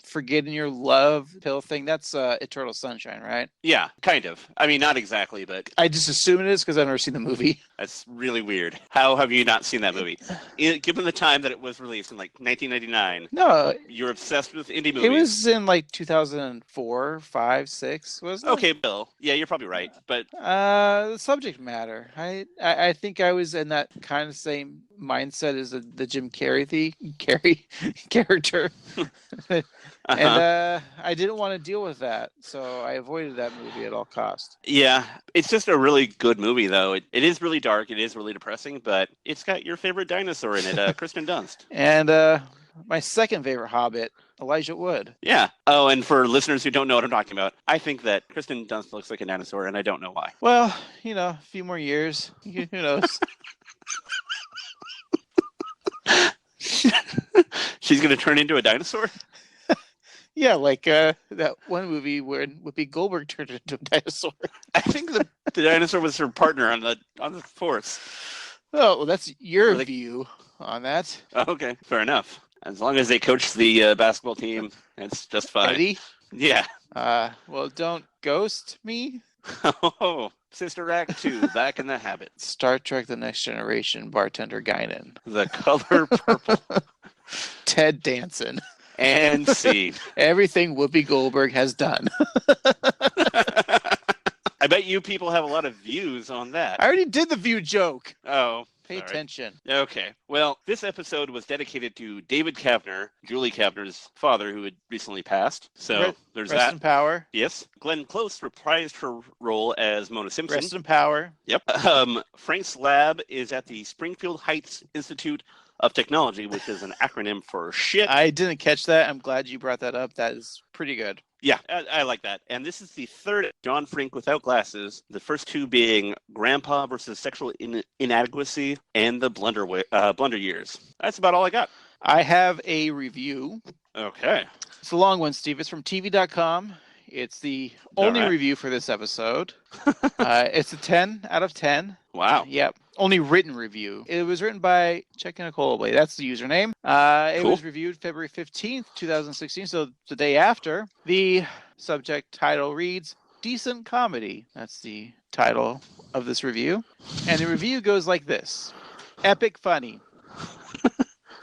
Forgetting your love pill thing, that's Eternal Sunshine, right? Yeah, kind of. I mean, not exactly, but I just assume it is because I've never seen the movie. That's really weird. How have you not seen that movie? Given the time that it was released in like 1999. No. You're obsessed with indie movies. It was in like 2004, 5, 6, wasn't it? Okay, Bill. Yeah, you're probably right. But the subject matter. I think I was in that kind of same mindset as the Jim Carrey character. And I didn't want to deal with that, so I avoided that movie at all costs. Yeah, it's just a really good movie, though. It is really dark, it is really depressing, but it's got your favorite dinosaur in it, Kristen Dunst. And my second favorite Hobbit, Elijah Wood. Yeah. Oh, and for listeners who don't know what I'm talking about, I think that Kristen Dunst looks like a dinosaur, and I don't know why. Well, a few more years. Who knows? She's going to turn into a dinosaur? Yeah, like that one movie where Whoopi Goldberg turned into a dinosaur. I think the dinosaur was her partner on the force. Oh, well, that's your view on that. Okay, fair enough. As long as they coach the basketball team, it's just fine. Eddie? Yeah. Well, don't ghost me. Oh, Sister Act 2, back in the habit. Star Trek The Next Generation, Bartender Guinan. The color purple. Ted Danson. And scene. Everything Whoopi Goldberg has done. I bet you people have a lot of views on that. I already did the view joke. Oh. Pay attention. Okay. Well, this episode was dedicated to David Kavner, Julie Kavner's father, who had recently passed. So there's that. Rest in power. Yes. Glenn Close reprised her role as Mona Simpson. Rest in power. Yep. Frank's lab is at the Springfield Heights Institute of Technology, which is an acronym for shit. I didn't catch that. I'm glad you brought that up. That is pretty good. Yeah, I like that. And this is the third John Frink without glasses, the first two being Grampa versus Sexual Inadequacy and the Blunder Years. That's about all I got. I have a review Okay. It's a long one, Steve. It's from TV.com. It's the only right. review for this episode. It's a 10 out of 10. Wow. Yep. Only written review. It was written by Check Nicole. That's the username. It Cool. was reviewed February 15th, 2016, so the day after. The subject title reads, Decent Comedy. That's the title of this review. And the review goes like this. Epic funny.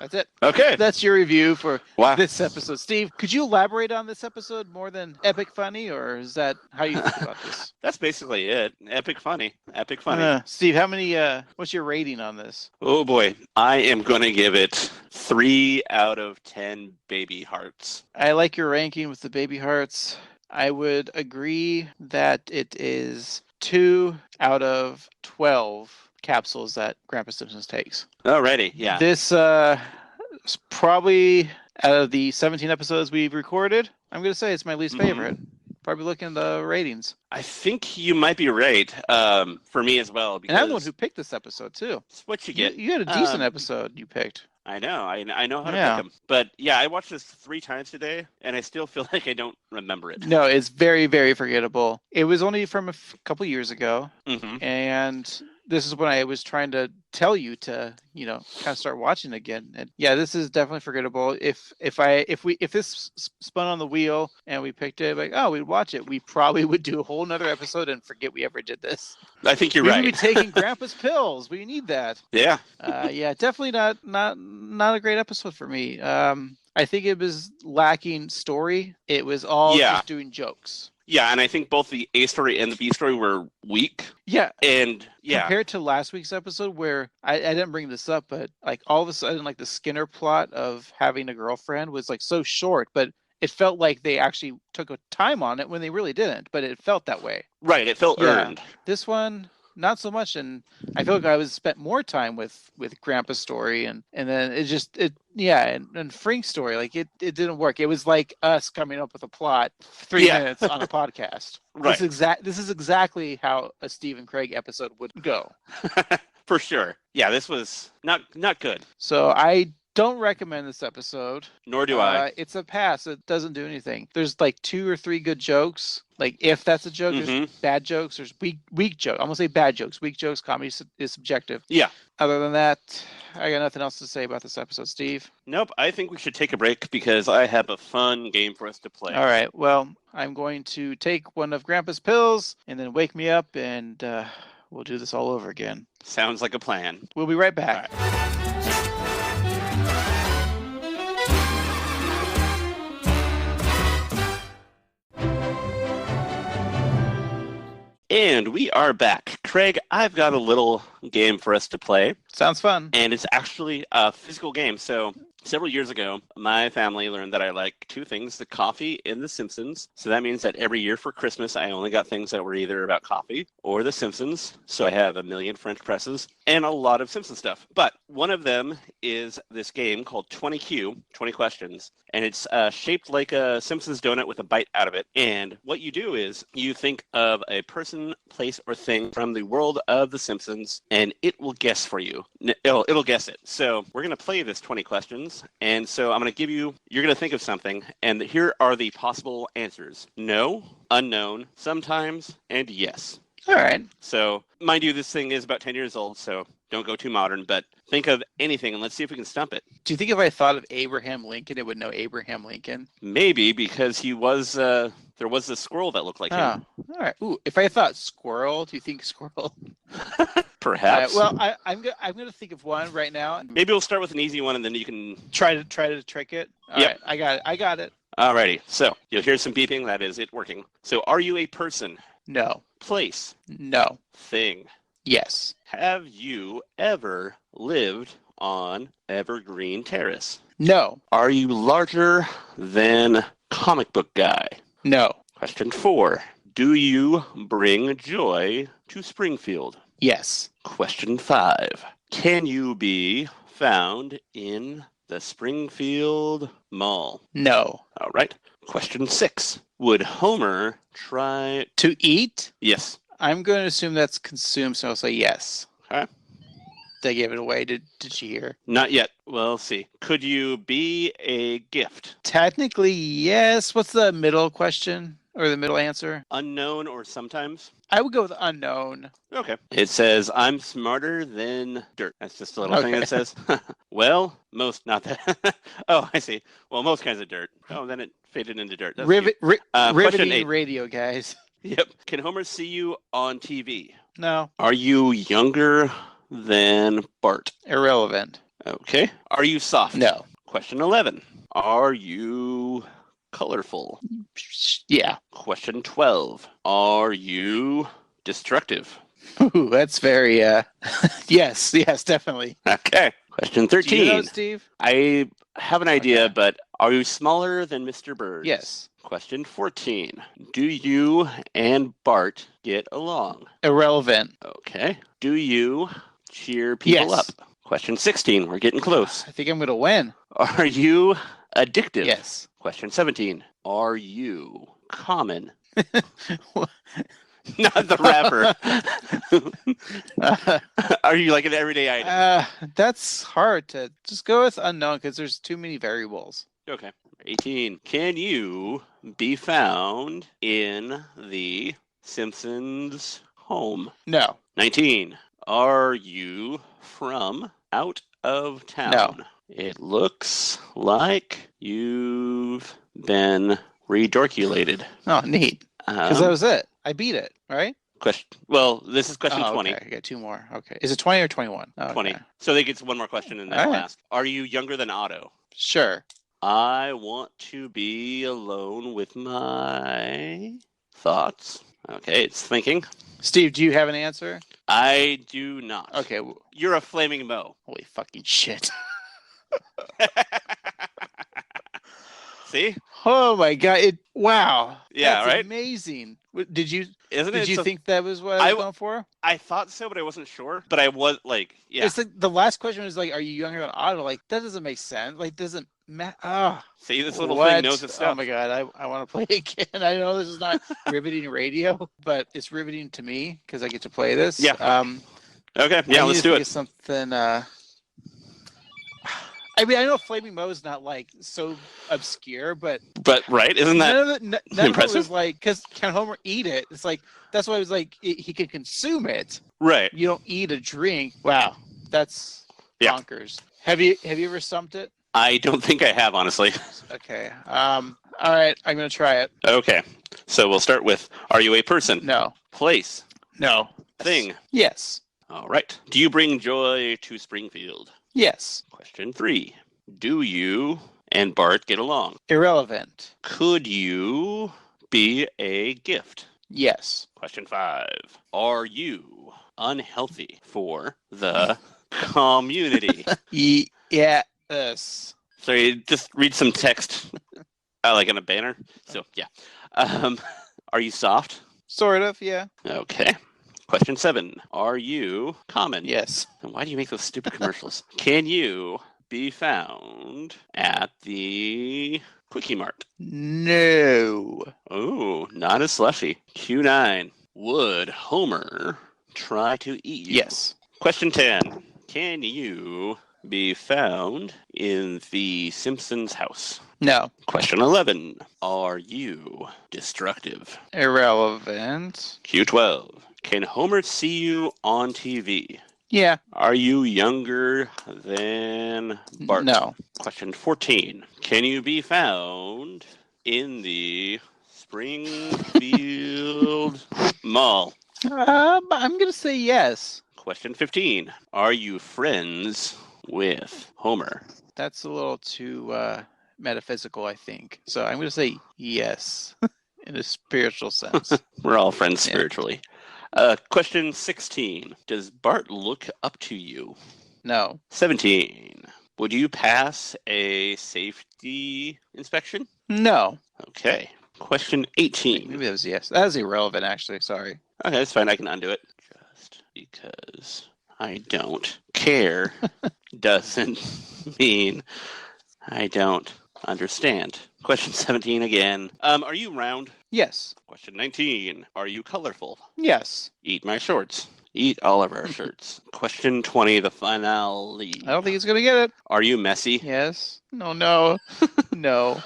That's it. Okay. That's your review for Wow. this episode. Steve, could you elaborate on this episode more than epic funny, or is that how you think about this? That's basically it. Epic funny. Epic funny. Steve, how many, what's your rating on this? Oh boy. I am going to give it 3 out of 10 baby hearts. I like your ranking with the baby hearts. I would agree that it is 2 out of 12 capsules that Grandpa Simpsons takes. Alrighty, yeah. This is probably, out of the 17 episodes we've recorded, I'm going to say it's my least favorite. Probably looking at the ratings. I think you might be right. For me as well. Because And I'm the one who picked this episode, too. It's what you get. You had a decent episode you picked. I know. I know how to pick them. But yeah, I watched this 3 times today, and I still feel like I don't remember it. No, it's very, very forgettable. It was only from a couple years ago, and this is when I was trying to tell you to, kind of start watching again. And yeah, this is definitely forgettable. If this spun on the wheel and we picked it, like, oh, we'd watch it, we probably would do a whole nother episode and forget we ever did this. I think you're right. We'd be taking Grandpa's pills. We need that. Yeah. Yeah, definitely not a great episode for me. I think it was lacking story. It was all just doing jokes. Yeah, and I think both the A story and the B story were weak. Yeah. And compared to last week's episode where I didn't bring this up, but like all of a sudden, like the Skinner plot of having a girlfriend was like so short, but it felt like they actually took a time on it when they really didn't, but it felt that way. Right. It felt earned. This one, not so much. And I feel like I spent more time with Grandpa's story and then and Frink's story, like it didn't work. It was like us coming up with a plot 3 minutes on a podcast. Right. This is exactly how a Steve and Craig episode would go. For sure. Yeah, this was not good. So I don't recommend this episode. Nor do I. It's a pass. It doesn't do anything. There's like 2 or 3 good jokes. Like if that's a joke, there's bad jokes. There's weak jokes. I'm gonna say bad jokes. Weak jokes. Comedy is subjective. Yeah. Other than that, I got nothing else to say about this episode, Steve. Nope. I think we should take a break because I have a fun game for us to play. All right. Well, I'm going to take one of Grandpa's pills and then wake me up, and we'll do this all over again. Sounds like a plan. We'll be right back. All right. And we are back. Craig, I've got a little game for us to play. Sounds fun. And it's actually a physical game. So several years ago, my family learned that I like 2 things, the coffee and the Simpsons. So that means that every year for Christmas, I only got things that were either about coffee or the Simpsons. So I have a million French presses and a lot of Simpson stuff. But one of them is this game called 20Q, 20 questions. And it's shaped like a Simpsons donut with a bite out of it. And what you do is you think of a person, place, or thing from the world of the Simpsons, and it will guess for you. It'll guess it. So we're going to play this 20 questions. And so I'm going to give you, you're going to think of something, and here are the possible answers. No, unknown, sometimes, and yes. All right. So, mind you, this thing is about 10 years old, so don't go too modern, but think of anything, and let's see if we can stump it. Do you think if I thought of Abraham Lincoln, it would know Abraham Lincoln? Maybe, because he was, there was a squirrel that looked like him. All right. Ooh, if I thought squirrel, do you think squirrel? Perhaps. Well, I'm gonna think of one right now. Maybe we'll start with an easy one, and then you can try to trick it. All right, I got it. Alrighty. So you'll hear some beeping. That is it working. So, are you a person? No. Place? No. Thing? Yes. Have you ever lived on Evergreen Terrace? No. Are you larger than comic book guy? No. Question 4. Do you bring joy to Springfield? Yes. Question 5. Can you be found in the Springfield Mall? No. All right. Question 6. Would Homer try to eat? Yes. I'm going to assume that's consumed, so I'll say yes. Okay. Did I give it away? Did she hear? Not yet. Well, see. Could you be a gift? Technically, yes. What's the middle question? Or the middle answer? Unknown or sometimes? I would go with unknown. Okay. It says, I'm smarter than dirt. That's just a little thing it says. Well, most, not that. Oh, I see. Well, most kinds of dirt. Oh, then it faded into dirt. That's riveting radio, guys. Yep. Can Homer see you on TV? No. Are you younger than Bart? Irrelevant. Okay. Are you soft? No. Question 11. Are you colorful? Yeah. Question 12. Are you destructive? Ooh, that's very, yes, definitely. Okay. Question 13. Do you know, Steve? I have an idea, but are you smaller than Mr. Bird? Yes. Question 14. Do you and Bart get along? Irrelevant. Okay. Do you cheer people up? Question 16. We're getting close. I think I'm going to win. Are you addictive? Yes. Question 17. Are you common? Not the rapper. Are you like an everyday item? That's hard to just go with unknown because there's too many variables. Okay. 18. Can you be found in the Simpsons home? No. 19. Are you from out of town? No. It looks like you've been redorculated. Oh, neat. Because that was it. I beat it, right? Well, this is question 20. Okay. I got two more. Okay. Is it 20 or 21? Oh, 20. Okay. So they get one more question and then I'll ask. Are you younger than Otto? Sure. I want to be alone with my thoughts. Okay, it's thinking. Steve, do you have an answer? I do not. Okay. You're a flaming Mo. Holy fucking shit. See? Oh my god! Wow. Yeah, That's right. Amazing. Did you? Isn't it? Did you think that was what I was going for? I thought so, but I wasn't sure. But I was like, yeah. It's like the last question was like, "Are you younger than Otto?" Like that doesn't make sense. Like doesn't matter. Oh, see, this little thing knows its stuff. Oh my god! I want to play again. I know this is not riveting radio, but it's riveting to me because I get to play this. Yeah. Okay. Yeah. Let's do it. Something. I mean, I know Flaming Mo is not like so obscure, but right, isn't that none impressive? Of it was like, because can Homer eat it? It's like that's why it was like he can consume it. Right. You don't eat a drink. Wow, that's bonkers. Have you ever stumped it? I don't think I have, honestly. Okay. All right, I'm gonna try it. Okay. So we'll start with: are you a person? No. Place? No. Thing? Yes. All right. Do you bring joy to Springfield? Yes. Question 3. Do you and Bart get along? Irrelevant. Could you be a gift? Yes. Question 5. Are you unhealthy for the community? Yes. Sorry, just read some text like in a banner. So, yeah. Are you soft? Sort of, yeah. Okay. Question 7. Are you common? Yes. And why do you make those stupid commercials? Can you be found at the Quickie Mart? No. Oh, not a slushy. Q9. Would Homer try to eat you? Yes. Question 10. Can you be found in the Simpsons house? No. Question 11. Are you destructive? Irrelevant. Q12. Can Homer see you on TV? Yeah. Are you younger than Bart? No. Question 14. Can you be found in the Springfield Mall? I'm going to say yes. Question 15. Are you friends with Homer? That's a little too metaphysical, I think. So I'm going to say yes in a spiritual sense. We're all friends spiritually. Question 16. Does Bart look up to you? No. 17. Would you pass a safety inspection? No. Okay. Question 18. Maybe that was yes. That was irrelevant, actually. Sorry. Okay, that's fine. I can undo it. Just because I don't care doesn't mean I don't understand. Question 17 again. Are you round? Yes. Question 19. Are you colorful? Yes. Eat my shorts. Eat all of our shirts. Question 20, the finale. I don't think he's going to get it. Are you messy? Yes. No. No.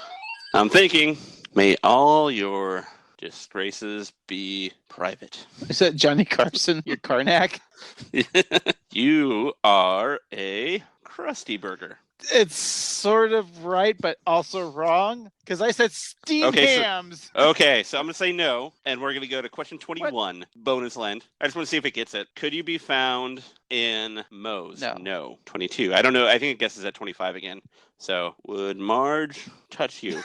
I'm thinking, may all your disgraces be private. Is that Johnny Carson, your Karnak? You are a Krusty Burger. It's sort of right, but also wrong, because I said steamed hams. So I'm going to say no, and we're going to go to question 21, bonus land. I just want to see if it gets it. Could you be found in Moe's? No. 22. I don't know. I think it guesses at 25 again. So, would Marge touch you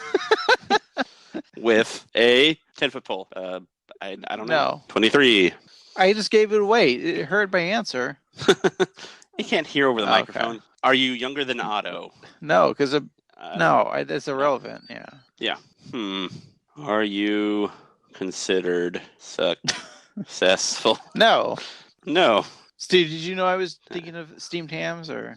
with a 10-foot pole? I don't know. No. 23. I just gave it away. It heard my answer. You can't hear over the microphone. Are you younger than Otto? No, because it's irrelevant. Yeah. Are you considered successful? No. Steve, did you know I was thinking of steamed hams, or?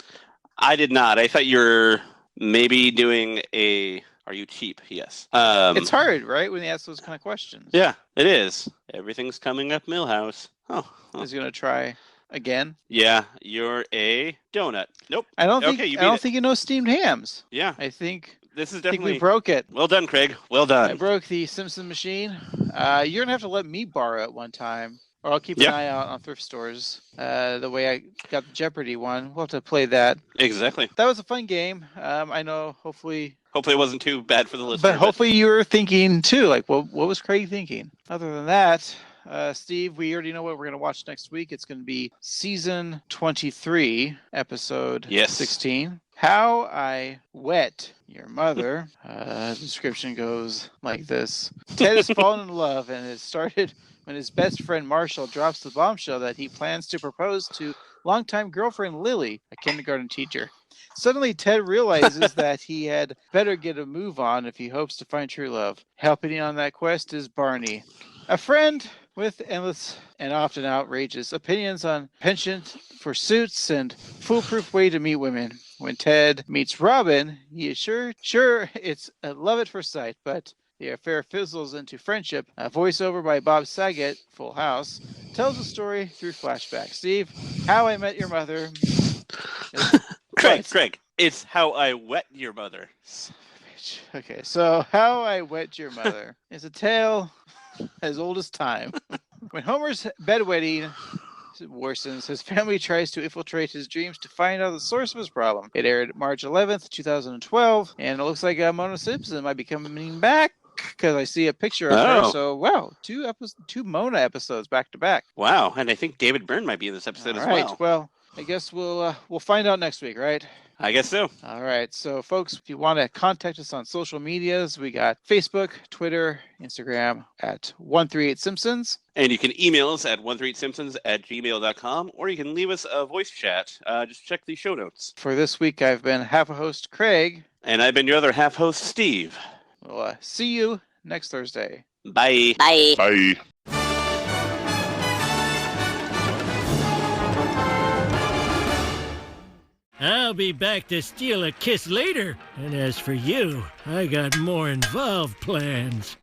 I did not. I thought you were maybe doing a. Are you cheap? Yes. It's hard, right, when you ask those kind of questions. Yeah, it is. Everything's coming up Millhouse. Oh. I was gonna try. Again? Yeah, you're a donut. Nope. I don't think you know steamed hams. Yeah. I think this is I think definitely. we broke it. Well done, Craig. Well done. I broke the Simpson machine. You're gonna have to let me borrow it one time, or I'll keep an eye out on thrift stores. The way I got the Jeopardy one, we'll have to play that. Exactly. That was a fun game. I know. Hopefully it wasn't too bad for the listener. But hopefully you were thinking too. Like, what was Craig thinking? Other than that. Steve, we already know what we're going to watch next week. It's going to be season 23, episode 16. How I Wet Your Mother. The description goes like this. Ted has fallen in love, and it started when his best friend Marshall drops the bombshell that he plans to propose to longtime girlfriend Lily, a kindergarten teacher. Suddenly, Ted realizes that he had better get a move on if he hopes to find true love. Helping on that quest is Barney, a friend with endless and often outrageous opinions on penchant for suits and foolproof way to meet women. When Ted meets Robin, he is sure it's a love at first sight, but the affair fizzles into friendship. A voiceover by Bob Saget, Full House, tells the story through flashbacks. Steve, How I Met Your Mother. Craig, it's How I Wet Your Mother. Okay, so How I Wet Your Mother is a tale as old as time. When Homer's bedwetting worsens, his family tries to infiltrate his dreams to find out the source of his problem. It aired March 11th, 2012, and it looks like Mona Simpson might be coming back because I see a picture of her. So, wow, two Mona episodes back to back. Wow, and I think David Byrne might be in this episode as well. Well, I guess we'll find out next week, right? I guess so. All right. So, folks, if you want to contact us on social medias, we got Facebook, Twitter, Instagram at 138Simpsons. And you can email us at 138simpsons@gmail.com, or you can leave us a voice chat. Just check the show notes. For this week, I've been half a host, Craig. And I've been your other half host, Steve. We'll see you next Thursday. Bye. Bye. Bye. I'll be back to steal a kiss later. And as for you, I got more involved plans.